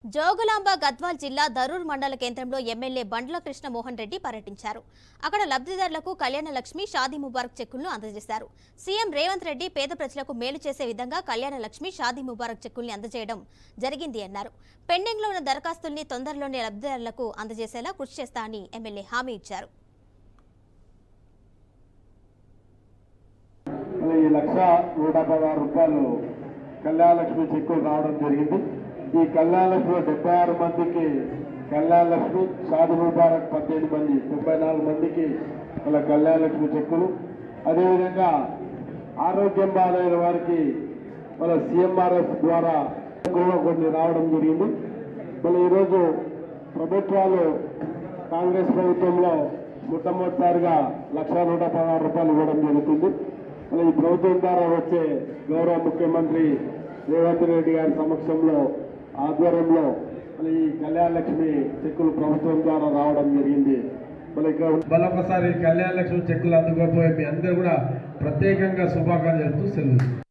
జోగులాంబ గద్వాల్ జిల్లా దరూర్ మండల కేంద్రంలో ఎమ్మెల్యే బండ్ల కృష్ణ మోహన్ రెడ్డి పర్యటించారు. అక్కడ లబ్ధిదారులకు కళ్యాణ లక్ష్మి షాదీ ముబారక్ చెక్కులను అందజేశారు. సీఎం రేవంత్ రెడ్డి పేద ప్రజలకు మేలు చేసే విధంగా కళ్యాణ లక్ష్మి షాదీ ముబారక్ చెక్కుల్ని అందజేయడం జరిగింది అన్నారు. పెండింగ్ లో ఉన్న దరఖాస్తుల్ని తొందరలోనే లబ్ధిదారులకు అందజేసేలా కృషి చేస్తా అని ఎమ్మెల్యే హామీ ఇచ్చారు. కళ్యాణ లక్ష్మి చెక్కులు రావడం జరిగింది. ఈ కళ్యాణ లక్ష్మి 76 మందికి కళ్యాణ లక్ష్మి, షాదీ ముబారక్ 18 మంది, 94 మందికి వాళ్ళ కళ్యాణ లక్ష్మి చెక్కులు. అదేవిధంగా ఆరోగ్యం బాధైన వారికి వాళ్ళ CMRF ద్వారా కొన్ని రావడం జరిగింది. మళ్ళీ ఈరోజు ప్రభుత్వాలు కాంగ్రెస్ ప్రభుత్వంలో మొట్టమొదటిసారిగా 1,116 రూపాయలు ఇవ్వడం జరుగుతుంది. మళ్ళీ ఈ ప్రభుత్వం ద్వారా వచ్చే గౌరవ ముఖ్యమంత్రి రేవంత్ రెడ్డి గారి సమక్షంలో ఆధ్వర్యంలో మళ్ళీ ఈ కళ్యాణ లక్ష్మి చెక్కులు ప్రభుత్వం ద్వారా రావడం జరిగింది. మళ్ళొకసారి కళ్యాణ లక్ష్మి చెక్కులు అందుకోపోయి మీ అందరూ కూడా ప్రత్యేకంగా శుభాకాంక్షలు చెప్తూ సెలవు.